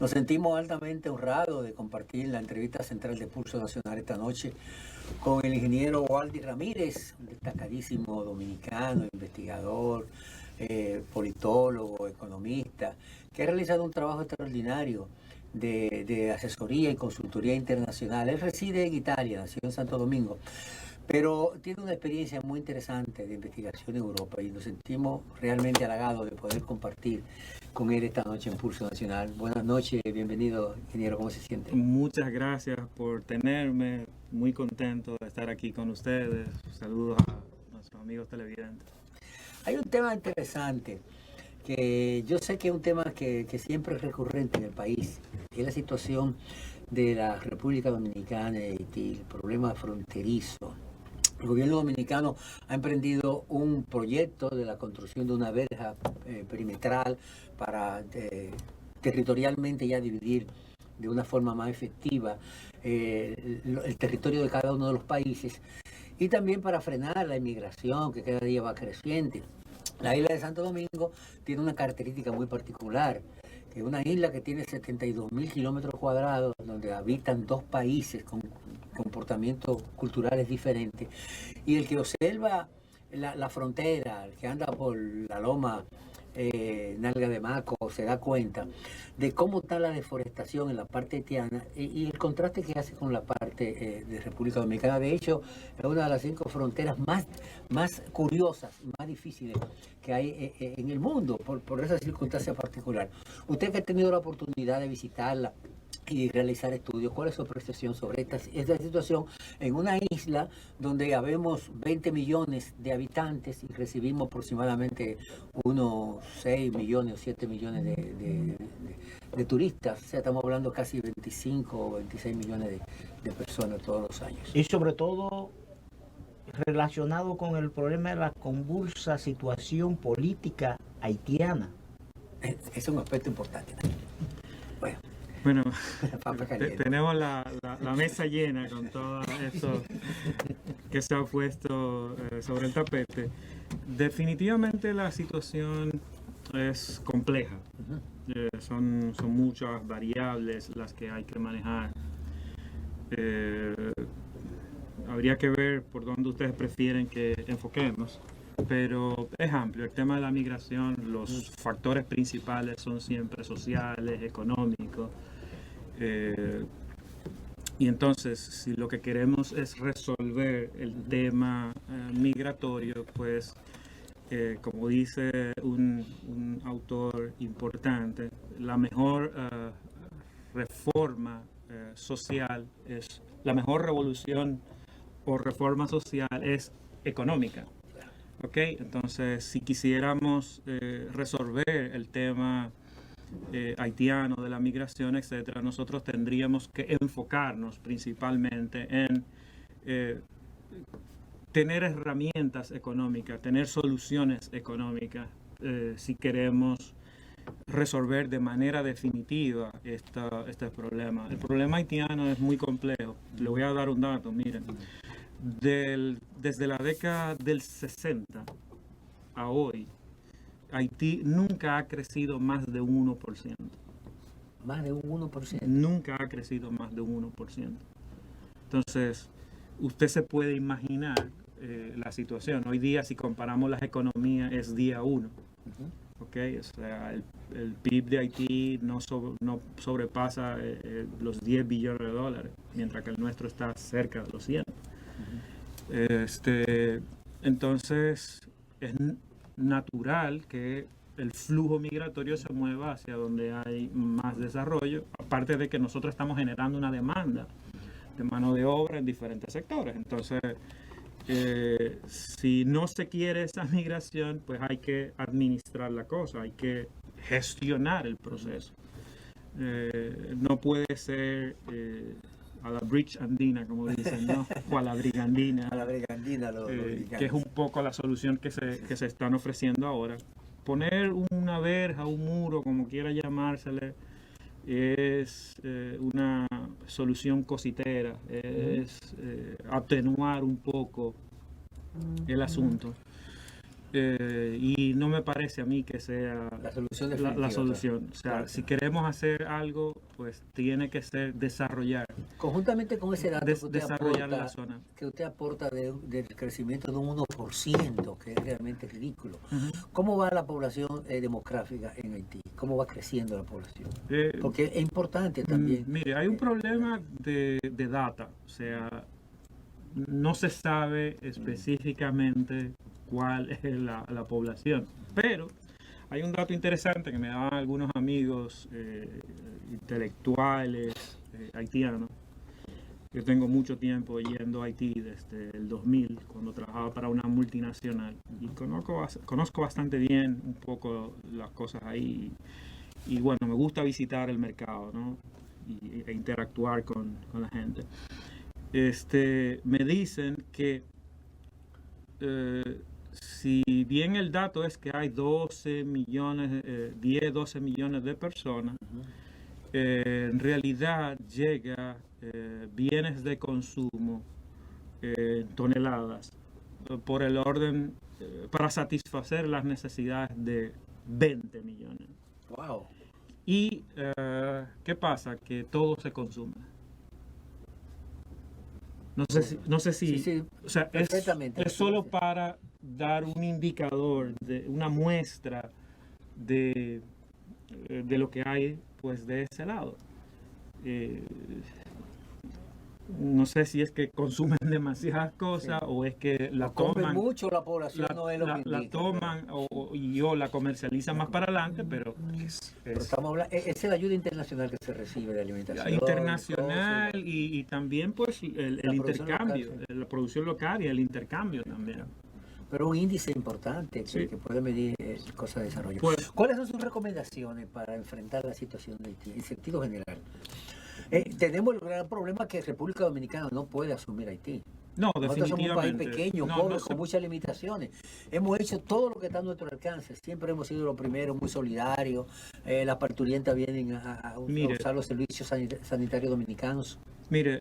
Nos sentimos altamente honrados de compartir la entrevista central de Pulso Nacional esta noche con el ingeniero Waldy Ramírez, un destacadísimo dominicano, investigador, politólogo, economista, que ha realizado un trabajo extraordinario de asesoría y consultoría internacional. Él reside en Italia, nació en Santo Domingo, pero tiene una experiencia muy interesante de investigación en Europa y nos sentimos realmente halagados de poder compartir con él esta noche en Pulso Nacional. Buenas noches, bienvenido, ingeniero, ¿cómo se siente? Muchas gracias por tenerme, muy contento de estar aquí con ustedes. Saludos a nuestros amigos televidentes. Hay un tema interesante que yo sé que es un tema que siempre es recurrente en el país, y es la situación de la República Dominicana y Haití, el problema fronterizo. El gobierno dominicano ha emprendido un proyecto de la construcción de una verja perimetral para territorialmente ya dividir de una forma más efectiva el territorio de cada uno de los países, y también para frenar la inmigración que cada día va creciente. La isla de Santo Domingo tiene una característica muy particular, que es una isla que tiene 72.000 kilómetros cuadrados, donde habitan dos países con comportamientos culturales diferentes, y el que observa la frontera, el que anda por la loma Nalga de Maco, se da cuenta de cómo está la deforestación en la parte haitiana y el contraste que hace con la parte de República Dominicana. De hecho, es una de las 5 fronteras más curiosas y más difíciles que hay en el mundo por esa circunstancia particular. Usted que ha tenido la oportunidad de visitarla y realizar estudios, ¿cuál es su apreciación sobre esta situación en una isla donde habemos 20 millones de habitantes y recibimos aproximadamente unos 6 millones o 7 millones de turistas? O sea, estamos hablando casi 25 o 26 millones de personas todos los años. Y sobre todo relacionado con el problema de la convulsa situación política haitiana. Es un aspecto importante también. Bueno, tenemos la mesa llena con todo esto que se ha puesto sobre el tapete. Definitivamente la situación es compleja. Son muchas variables las que hay que manejar. Habría que ver por dónde ustedes prefieren que enfoquemos, pero es amplio. El tema de la migración, los factores principales son siempre sociales, económicos. Y entonces, si lo que queremos es resolver el tema migratorio, pues, como dice un autor importante, la mejor reforma social es, la mejor revolución o reforma social es económica. ¿Ok? Entonces, si quisiéramos resolver el tema haitiano, de la migración, etcétera, nosotros tendríamos que enfocarnos principalmente en tener herramientas económicas, tener soluciones económicas, si queremos resolver de manera definitiva este problema. El problema haitiano es muy complejo. Le voy a dar un dato, miren. Desde la década del 60 a hoy, Haití nunca ha crecido más de un 1%. ¿Más de un 1%? Nunca ha crecido más de un 1%. Entonces, usted se puede imaginar la situación. Hoy día, si comparamos las economías, es día 1. ¿Okay? O sea, el PIB de Haití no sobrepasa los 10 billones de dólares, mientras que el nuestro está cerca de los 100. Entonces, es natural que el flujo migratorio se mueva hacia donde hay más desarrollo, aparte de que nosotros estamos generando una demanda de mano de obra en diferentes sectores. Entonces, si no se quiere esa migración, pues hay que administrar la cosa, hay que gestionar el proceso. No puede ser a la bridge andina, como dicen, ¿no? O a la brigandina. A la brigandina, que es un poco la solución que se están ofreciendo ahora. Poner una verja, un muro, como quiera llamársele, es una solución cositera, es atenuar un poco el asunto. y no me parece a mí que sea La solución la definitiva. solución. O sea, Claro. si queremos hacer algo, pues tiene que ser desarrollar Conjuntamente con ese dato desarrollar la zona. que usted aporta del crecimiento de un 1%, que es realmente ridículo. Ujú. ¿Cómo va la población demográfica en Haití? ¿Cómo va creciendo la población? Eh, Porque es importante también. Mire, hay un problema de data, o sea, no se sabe específicamente cuál es la población, pero hay un dato interesante que me daban algunos amigos intelectuales haitianos. Yo tengo mucho tiempo yendo a Haití desde el 2000, cuando trabajaba para una multinacional, y conozco bastante bien un poco las cosas ahí. Y bueno, me gusta visitar el mercado, ¿no? E interactuar con la gente. Me dicen que si bien el dato es que hay 12 millones, 10, 12 millones de personas, en realidad llega bienes de consumo en toneladas por el orden para satisfacer las necesidades de 20 millones. Wow. Y ¿qué pasa? Que todo se consume. No sé si Sí, o sea, perfectamente. es solo para dar un indicador, una muestra de lo que hay pues de ese lado. No sé si es que consumen demasiadas cosas o es que la Come toman mucho la población, no es lo que la indica, toman o la comercializan más para adelante, pero Pero estamos hablando, esa es la ayuda internacional que se recibe de alimentación. internacional cosas. y también pues el La producción intercambio, local, sí. la producción local y el intercambio también. Pero un índice importante Sí. que puede medir cosas de desarrollo. Pues- ¿Cuáles son sus recomendaciones para enfrentar la situación de Haití en sentido general? Tenemos el gran problema que República Dominicana no puede asumir Haití. No, Nosotros somos un país definitivamente. pequeño, No, pobre, no se- con muchas limitaciones. Hemos hecho todo lo que está a nuestro alcance. Siempre hemos sido los primeros, muy solidarios. Las parturientas vienen a Mire. usar los servicios sanitarios dominicanos. Mire,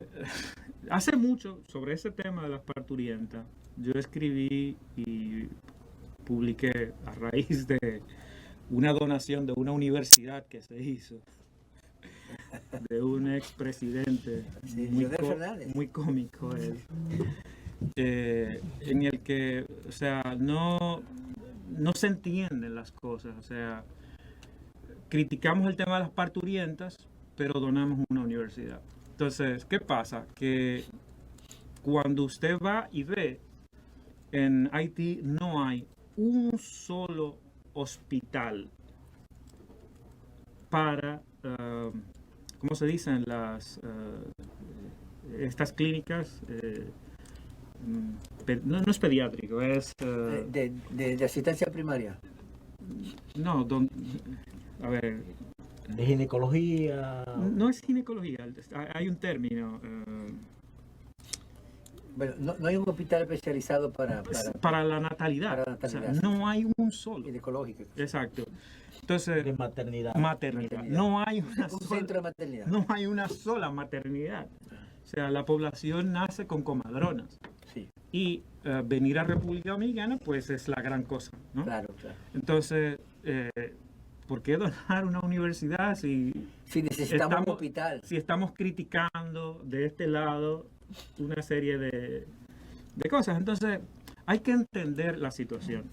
hace mucho sobre ese tema de las parturientas, yo escribí y publiqué a raíz de una donación de una universidad que se hizo de un expresidente Sí, muy, Leonel Fernández. muy cómico él, en el que, o sea, no se entienden las cosas, o sea, criticamos el tema de las parturientas, pero donamos una universidad. Entonces, ¿qué pasa? Que cuando usted va y ve, en Haití no hay un solo hospital para, ¿cómo se dicen? Estas clínicas, no es pediátrico, es... De asistencia primaria. no, a ver, De ginecología. no es ginecología, hay un término. Bueno, no hay un hospital especializado Para la natalidad. para la natalidad, O sea, no hay un solo. ginecológico. Exacto. Entonces, De maternidad. maternidad. No hay una Un centro de maternidad. no hay una sola maternidad. O sea, la población nace con comadronas. Sí, Y venir a República Dominicana, pues es la gran cosa, ¿no? claro, claro. Entonces, ¿por qué donar una universidad si Si necesitamos un hospital. si estamos criticando de este lado una serie de cosas? Entonces, hay que entender la situación.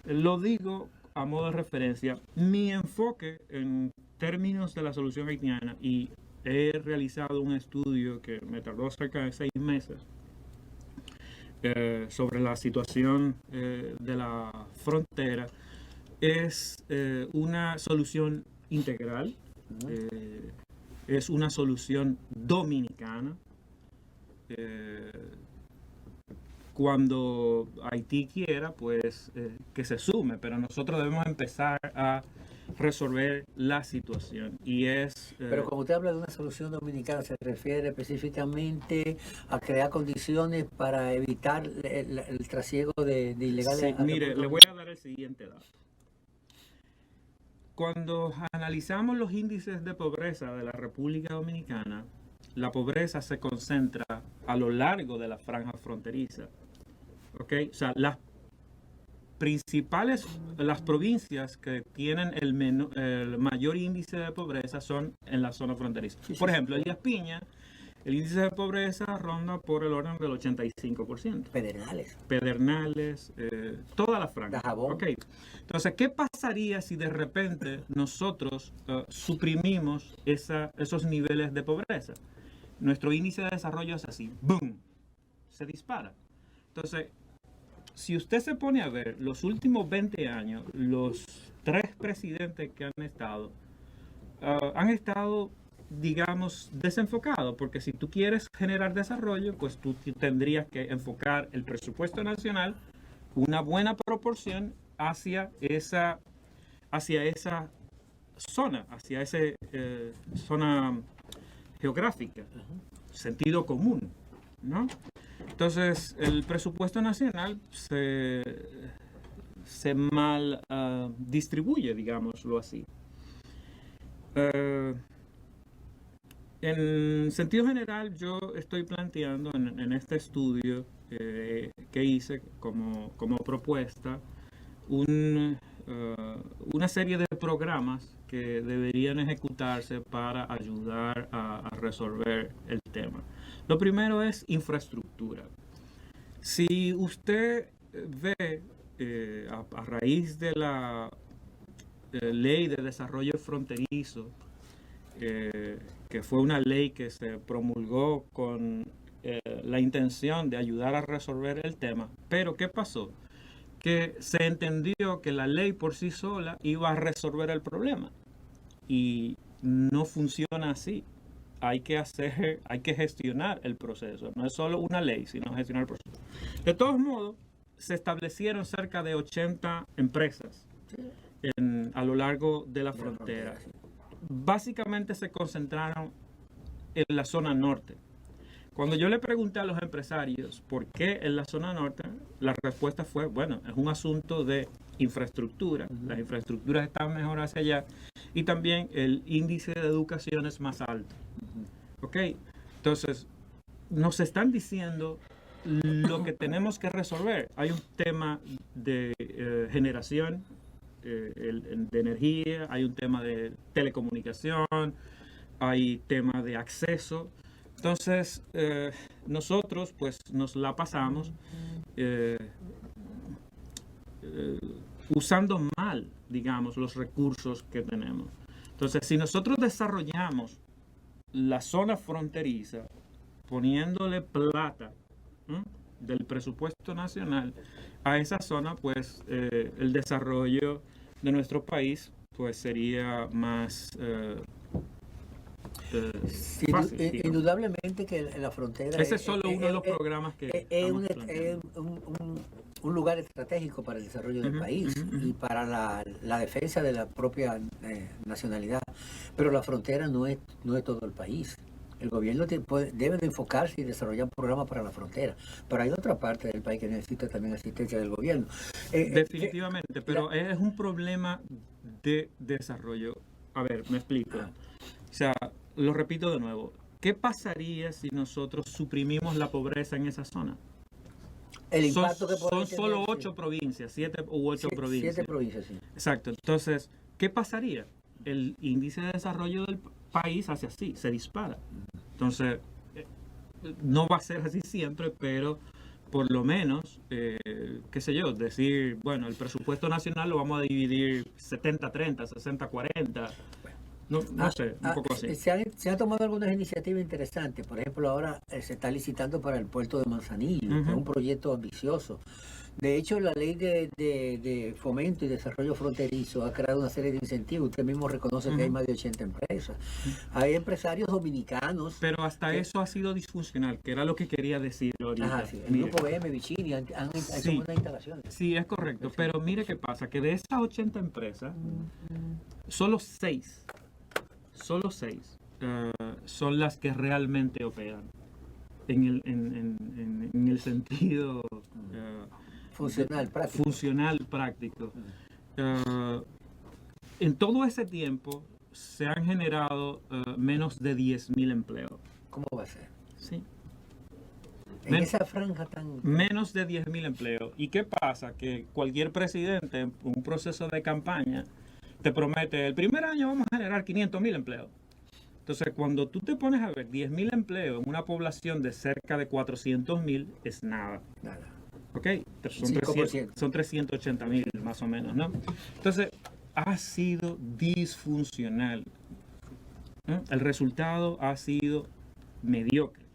Lo digo a modo de referencia. Mi enfoque en términos de la solución haitiana, y he realizado un estudio que me tardó cerca de 6 meses sobre la situación de la frontera, es una solución integral, es una solución dominicana. Cuando Haití quiera, pues que se sume, pero nosotros debemos empezar a resolver la situación y es... Pero cuando usted habla de una solución dominicana, se refiere específicamente a crear condiciones para evitar el trasiego de ilegales. sí, a mire, República le voy a dar el siguiente dato. Cuando analizamos los índices de pobreza de la República Dominicana, la pobreza se concentra a lo largo de la franja fronteriza. ¿Ok? O sea, las provincias que tienen el mayor índice de pobreza son en la zona fronteriza. Por ejemplo, Elías Piña, el índice de pobreza ronda por el orden del 85%. Pedernales, toda la franja. Dajabón. Okay. Entonces, ¿qué pasaría si de repente nosotros suprimimos esos niveles de pobreza? Nuestro índice de desarrollo es así, ¡boom!, se dispara. Entonces, si usted se pone a ver los últimos 20 años, los 3 presidentes que han estado, digamos, desenfocados, porque si tú quieres generar desarrollo, pues tú tendrías que enfocar el presupuesto nacional una buena proporción hacia esa zona, hacia esa zona geográfica, sentido común, ¿no? Entonces, el presupuesto nacional se mal distribuye, digámoslo así. En sentido general, yo estoy planteando en este estudio que hice como propuesta una serie de programas que deberían ejecutarse para ayudar a resolver el tema. Lo primero es infraestructura. Si usted ve a raíz de la ley de desarrollo fronterizo, que fue una ley que se promulgó con la intención de ayudar a resolver el tema, pero ¿qué pasó? Que se entendió que la ley por sí sola iba a resolver el problema y no funciona así. Hay que gestionar el proceso. No es solo una ley, sino gestionar el proceso. De todos modos, se establecieron cerca de 80 empresas a lo largo de la frontera. Básicamente se concentraron en la zona norte. Cuando yo le pregunté a los empresarios por qué en la zona norte, la respuesta fue, bueno, es un asunto de infraestructura. Las infraestructuras están mejor hacia allá y también el índice de educación es más alto. ¿Ok? Entonces, nos están diciendo lo que tenemos que resolver. Hay un tema de generación de energía, hay un tema de telecomunicación, hay tema de acceso. Entonces, nosotros pues nos la pasamos usando mal, digamos, los recursos que tenemos. Entonces, si nosotros desarrollamos la zona fronteriza, poniéndole plata del presupuesto nacional a esa zona, pues el desarrollo de nuestro país pues sería más fácil. Indudablemente que la frontera ese es solo uno de los programas que es un lugar estratégico para el desarrollo del país y para la defensa de la propia nacionalidad, pero la frontera no es todo el país. El gobierno debe de enfocarse y desarrollar programas para la frontera, pero hay otra parte del país que necesita también asistencia del gobierno. Definitivamente, pero es un problema de desarrollo. A ver, me explico. O sea, lo repito de nuevo. ¿Qué pasaría si nosotros suprimimos la pobreza en esa zona? El impacto son solo 8 provincias, 7 u 8 provincias. 7 provincias, sí. Exacto. Entonces, ¿qué pasaría? El índice de desarrollo del país hace así, se dispara. Entonces, no va a ser así siempre, pero por lo menos, qué sé yo, decir, bueno, el presupuesto nacional lo vamos a dividir 70-30, 60-40. No sé, un poco así. Se han tomado algunas iniciativas interesantes. Por ejemplo, ahora se está licitando para el puerto de Manzanillo, que es un proyecto ambicioso. De hecho, la ley de fomento y desarrollo fronterizo ha creado una serie de incentivos. Usted mismo reconoce que hay más de 80 empresas. Hay empresarios dominicanos. Pero hasta eso ha sido disfuncional, que era lo que quería decir ahorita. Sí. El grupo BM, Vicini, han hecho unas instalaciones. Sí, es correcto. Pero mire qué pasa, que de esas 80 empresas, solo 6 son las que realmente operan en el sentido funcional práctico. En todo ese tiempo se han generado menos de 10.000 empleos. ¿Cómo va a ser? Sí. En esa franja tan... Menos de 10.000 empleos. ¿Y qué pasa? Que cualquier presidente en un proceso de campaña te promete, el primer año vamos a generar 500.000 empleos. Entonces, cuando tú te pones a ver 10.000 empleos en una población de cerca de 400.000, es nada. Nada. ¿Ok? Son 5%. 380.000 más o menos, ¿no? Entonces, ha sido disfuncional. ¿No? El resultado ha sido mediocre.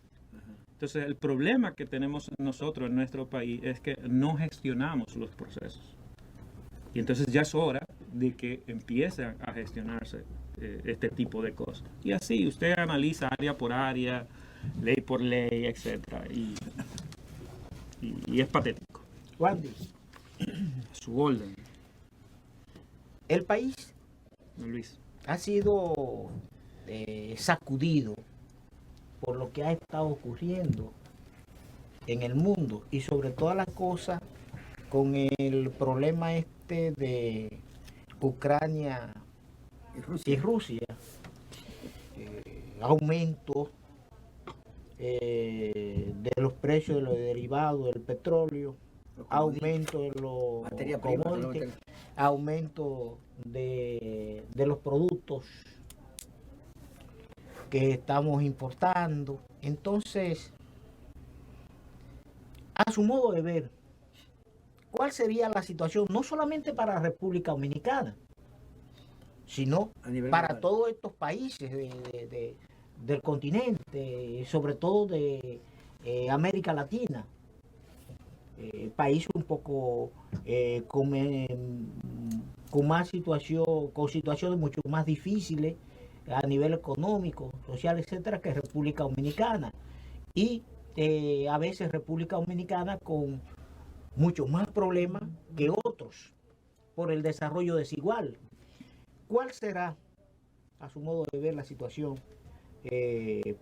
Entonces, el problema que tenemos nosotros en nuestro país es que no gestionamos los procesos. Y entonces ya es hora de que empiecen a gestionarse este tipo de cosas. Y así usted analiza área por área, ley por ley, etc. Y es patético. Wandy, A su orden, el país don Luis. ha sido sacudido por lo que ha estado ocurriendo en el mundo y sobre todas las cosas con el problema este de Ucrania y Rusia. Aumento de los precios de los derivados del petróleo, aumento de los Materia prima, commodities, aumento de los productos que estamos importando. Entonces, a su modo de ver, ¿cuál sería la situación no solamente para la República Dominicana, sino para global. todos estos países del continente, sobre todo de América Latina? Países un poco con más situación, con situaciones mucho más difíciles a nivel económico, social, etcétera, que República Dominicana. Y a veces República Dominicana con muchos más problemas que otros por el desarrollo desigual. ¿Cuál será, a su modo de ver, la situación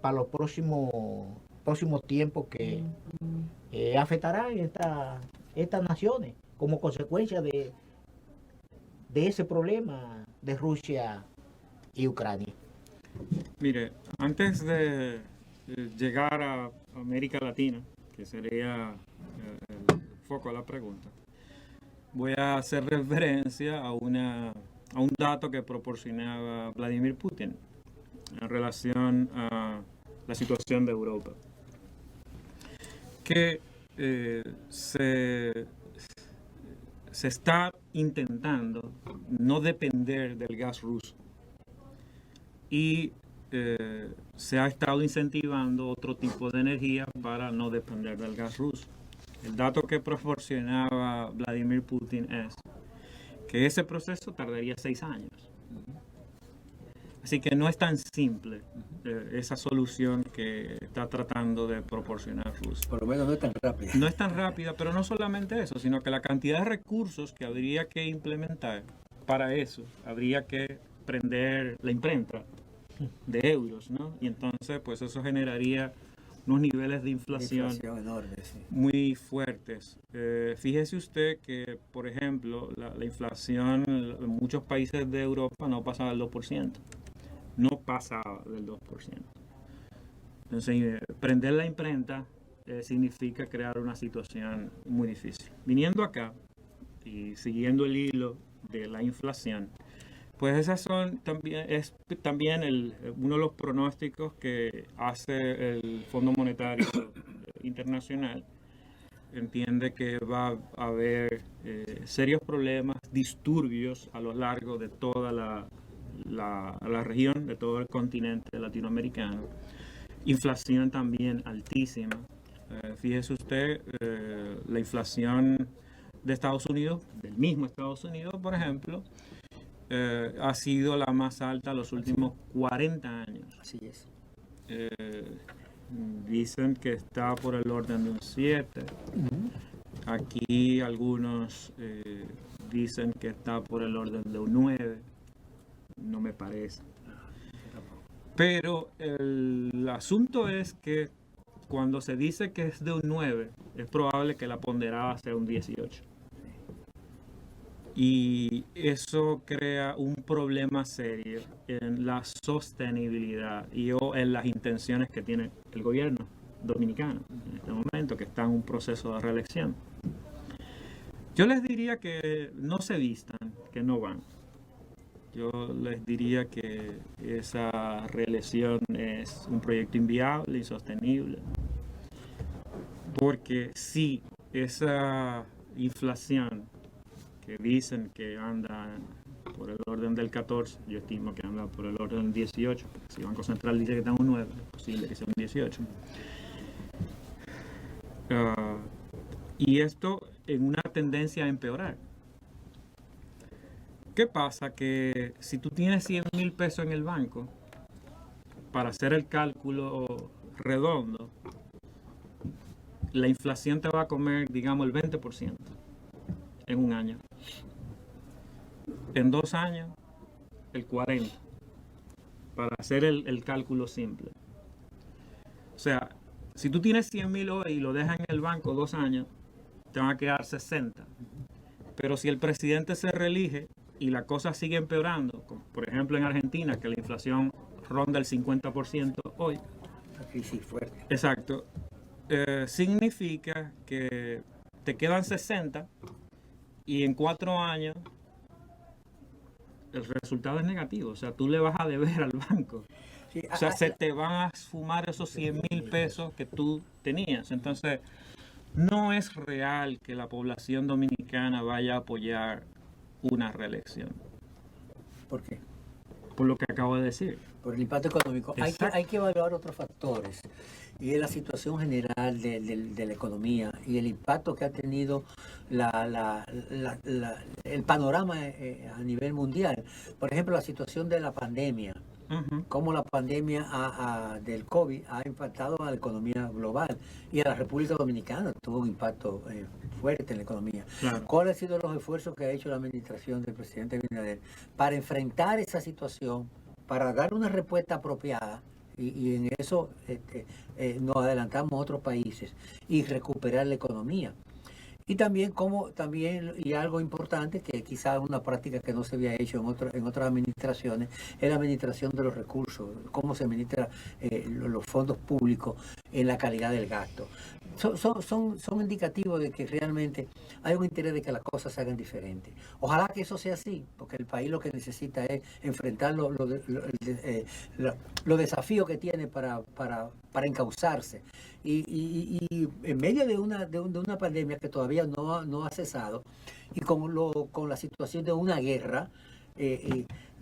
para los próximos tiempos que afectarán estas naciones como consecuencia de ese problema de Rusia y Ucrania? Mire, antes de llegar a América Latina, que sería el foco de la pregunta, voy a hacer referencia a un dato que proporcionaba Vladimir Putin en relación a la situación de Europa, que se está intentando no depender del gas ruso y se ha estado incentivando otro tipo de energía para no depender del gas ruso. El dato que proporcionaba Vladimir Putin es que ese proceso tardaría 6 años. Así que no es tan simple esa solución que está tratando de proporcionar Rusia. Por lo menos no es tan rápida. No es tan rápida, pero no solamente eso, sino que la cantidad de recursos que habría que implementar para eso, habría que prender la imprenta de euros, ¿no? Y entonces, pues eso generaría unos niveles de inflación enormes, sí. muy fuertes. Fíjese usted que, por ejemplo, la inflación en muchos países de Europa no pasaba del 2%. No pasaba del 2%. Entonces, prender la imprenta significa crear una situación muy difícil. Viniendo acá y siguiendo el hilo de la inflación, pues esas son también, es también uno de los pronósticos que hace el Fondo Monetario Internacional. Entiende que va a haber serios problemas, disturbios a lo largo de toda la región, de todo el continente latinoamericano. Inflación también altísima. Fíjese usted, la inflación de Estados Unidos, del mismo Estados Unidos, por ejemplo, ha sido la más alta los últimos 40 años. Así es. Dicen que está por el orden de un 7. Aquí algunos dicen que está por el orden de un 9. No me parece. Pero el asunto es que cuando se dice que es de un 9, es probable que la ponderada sea un 18. Y eso crea un problema serio en la sostenibilidad o en las intenciones que tiene el gobierno Dominicana en este momento, que está en un proceso de reelección. Yo les diría que no se vistan, que no van. Yo les diría que esa reelección es un proyecto inviable, insostenible, porque si esa inflación que dicen que anda por el orden del 14, yo estimo que anda por el orden del 18, si el Banco Central dice que está en un 9, es posible que sea un 18. Y esto en una tendencia a empeorar. ¿Qué pasa? Que si tú tienes 100,000 pesos en el banco, para hacer el cálculo redondo, la inflación te va a comer, digamos, el 20% en un año. En 2 años, el 40%, para hacer el cálculo simple. O sea, si tú tienes 100,000 hoy y lo dejas en el banco 2 años, te van a quedar 60. Pero si el presidente se reelige y la cosa sigue empeorando, como por ejemplo en Argentina, que la inflación ronda el 50% hoy. Una crisis fuerte. Exacto. Significa que te quedan 60 y en 4 años el resultado es negativo. O sea, tú le vas a deber al banco. Sí, O sea, se te van a fumar esos 100,000 pesos que tú tenías. Entonces, no es real que la población dominicana vaya a apoyar una reelección. ¿Por qué? Por lo que acabo de decir. Por el impacto económico. Hay que evaluar otros factores. Y es la situación general de la economía y el impacto que ha tenido el panorama a nivel mundial. Por ejemplo, la situación de la pandemia. Cómo la pandemia del COVID ha impactado a la economía global y a la República Dominicana tuvo un impacto fuerte en la economía. Claro. ¿Cuáles han sido los esfuerzos que ha hecho la administración del presidente Abinader para enfrentar esa situación, para dar una respuesta apropiada? Y en eso nos adelantamos a otros países y recuperar la economía. Y también y algo importante que quizás una práctica que no se había hecho en otras administraciones, es la administración de los recursos, cómo se administra los fondos públicos en la calidad del gasto. Son indicativos de que realmente hay un interés de que las cosas se hagan diferentes. Ojalá que eso sea así, porque el país lo que necesita es enfrentar los desafíos que tiene para encauzarse. Y en medio de una pandemia que todavía no ha cesado, y con la situación de una guerra,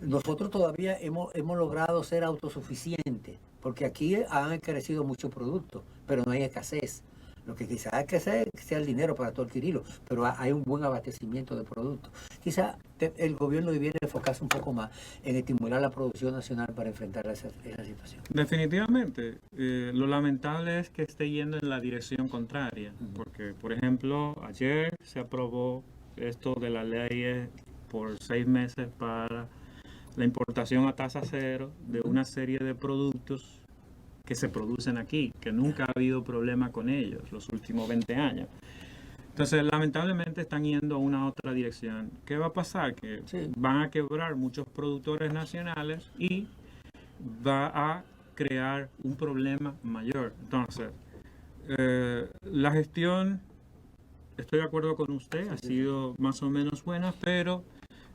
nosotros todavía hemos logrado ser autosuficientes, porque aquí han crecido muchos productos, pero no hay escasez. Lo que quizás hay que hacer es que sea el dinero para todo adquirirlo, pero hay un buen abastecimiento de productos. Quizás el gobierno debiera enfocarse un poco más en estimular la producción nacional para enfrentar esa situación. Definitivamente. Lo lamentable es que esté yendo en la dirección contraria, porque, por ejemplo, ayer se aprobó esto de la ley por 6 meses para la importación a tasa cero de una serie de productos que se producen aquí, que nunca ha habido problema con ellos los últimos 20 años. Entonces, lamentablemente están yendo a una otra dirección. ¿Qué va a pasar? Que van a quebrar muchos productores nacionales y va a crear un problema mayor. Entonces, la gestión, estoy de acuerdo con usted, ha sido más o menos buena, pero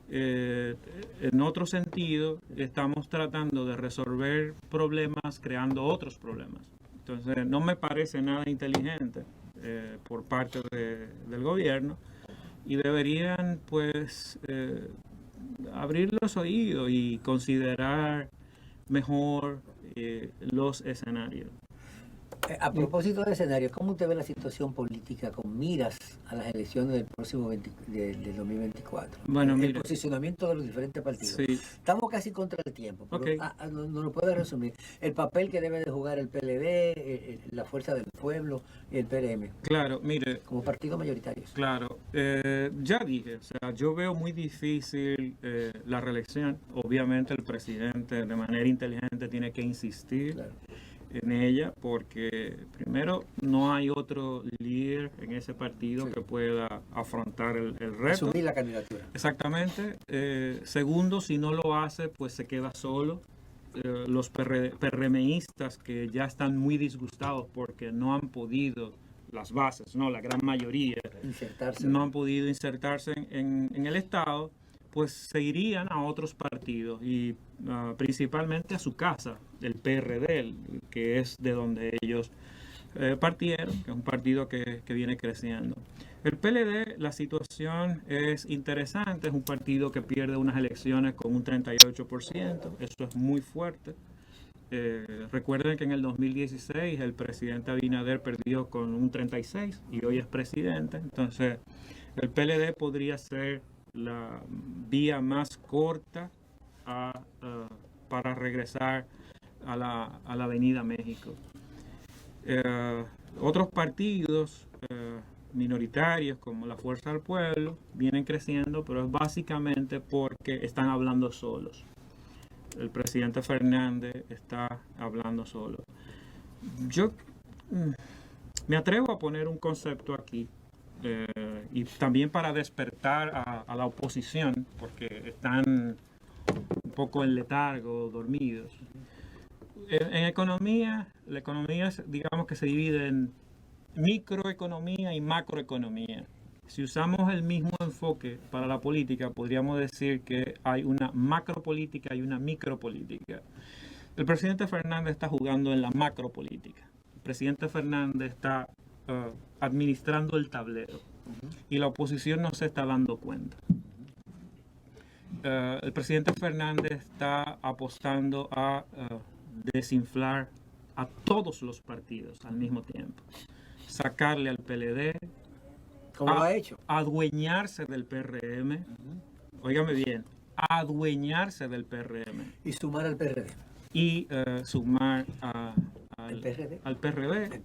en otro sentido estamos tratando de resolver problemas creando otros problemas. Entonces no me parece nada inteligente por parte del gobierno, y deberían pues abrir los oídos y considerar mejor los escenarios. A propósito del escenario, ¿cómo usted ve la situación política con miras a las elecciones del próximo del 2024? Bueno, el posicionamiento de los diferentes partidos. Sí. Estamos casi contra el tiempo, pero no lo puede resumir. El papel que debe de jugar el PLD, la Fuerza del Pueblo y el PRM. Claro, mire. Como partidos mayoritarios. Claro, ya dije, o sea, yo veo muy difícil la reelección. Obviamente el presidente de manera inteligente tiene que insistir. Claro. En ella, porque primero no hay otro líder en ese partido que pueda afrontar el reto. Asumir la candidatura. Exactamente. Segundo, si no lo hace, pues se queda solo los PRMistas que ya están muy disgustados porque no han podido, las bases, no, la gran mayoría, no han podido insertarse en el Estado, pues se irían a otros partidos y principalmente a su casa, el PRD, que es de donde ellos partieron, que es un partido que viene creciendo. El PLD, la situación es interesante, es un partido que pierde unas elecciones con un 38%, eso es muy fuerte. Recuerden que en el 2016 el presidente Abinader perdió con un 36% y hoy es presidente, entonces el PLD podría ser la vía más corta para regresar a la Avenida México. Otros partidos minoritarios como la Fuerza del Pueblo vienen creciendo, pero es básicamente porque están hablando solos. El presidente Fernández está hablando solo. Yo me atrevo a poner un concepto aquí y también para despertar a la oposición, porque están un poco en letargo, dormidos. En economía, la economía digamos que se divide en microeconomía y macroeconomía. Si usamos el mismo enfoque para la política, podríamos decir que hay una macropolítica y una micropolítica. El presidente Fernández está jugando en la macropolítica. El presidente Fernández está administrando el tablero y la oposición no se está dando cuenta. El presidente Fernández está apostando a desinflar a todos los partidos al mismo tiempo. Sacarle al PLD, ¿cómo lo ha hecho? Adueñarse del PRM, óigame bien, adueñarse del PRM. Y sumar al PRD. Y sumar al PRD. Al PRD.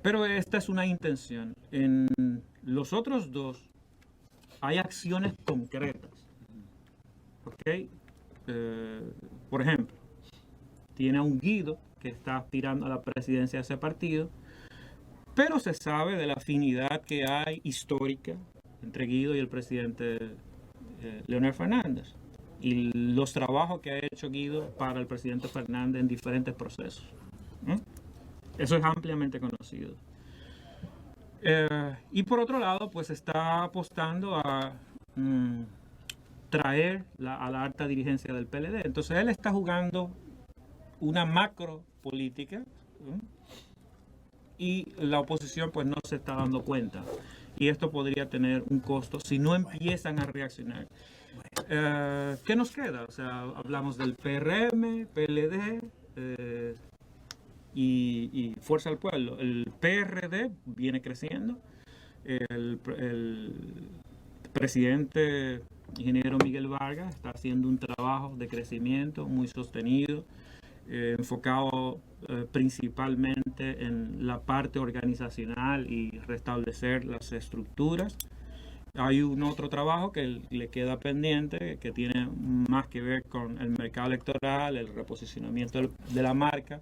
Pero esta es una intención. En los otros dos hay acciones concretas. ¿Ok? Por ejemplo, tiene a un Guido que está aspirando a la presidencia de ese partido, pero se sabe de la afinidad que hay histórica entre Guido y el presidente Leonel Fernández y los trabajos que ha hecho Guido para el presidente Fernández en diferentes procesos. Eso es ampliamente conocido. Y por otro lado, pues está apostando a traer a la alta dirigencia del PLD. Entonces él está jugando una macro política y la oposición pues no se está dando cuenta. Y esto podría tener un costo si no empiezan a reaccionar. ¿Qué nos queda? O sea, hablamos del PRM, PLD y Fuerza del Pueblo. El PRD viene creciendo. El presidente ingeniero Miguel Vargas está haciendo un trabajo de crecimiento muy sostenido, enfocado principalmente en la parte organizacional y restablecer las estructuras. Hay un otro trabajo que le queda pendiente, que tiene más que ver con el mercado electoral, el reposicionamiento de la marca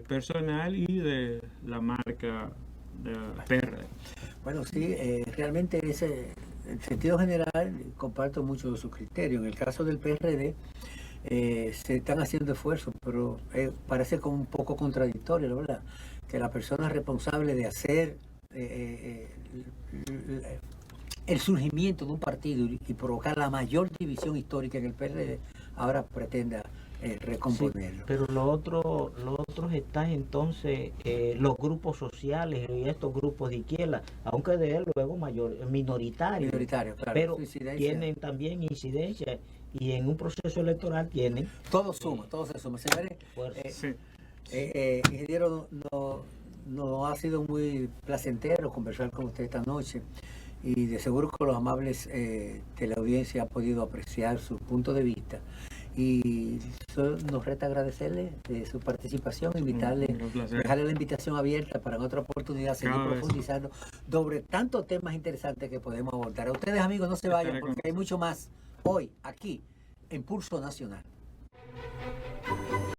personal y de la marca PRD. Bueno, sí, realmente en sentido general comparto mucho de sus criterios. En el caso del PRD se están haciendo esfuerzos, pero parece como un poco contradictorio, ¿no? ¿Verdad? Que la persona responsable de hacer el surgimiento de un partido y provocar la mayor división histórica en el PRD ahora pretenda recomponerlo. Sí, pero lo otro está entonces los grupos sociales y estos grupos de izquierda, aunque de él luego minoritarios, claro, pero tienen también incidencia y en un proceso electoral tienen todo suma, todo se suma. Señores, ingeniero, no ha sido muy placentero conversar con usted esta noche y de seguro que los amables de la audiencia han podido apreciar su punto de vista. Y nos resta agradecerle su participación, invitarle, dejarle la invitación abierta para en otra oportunidad seguir profundizando sobre tantos temas interesantes que podemos abordar. A ustedes, amigos, no se vayan porque hay mucho más hoy aquí en Pulso Nacional.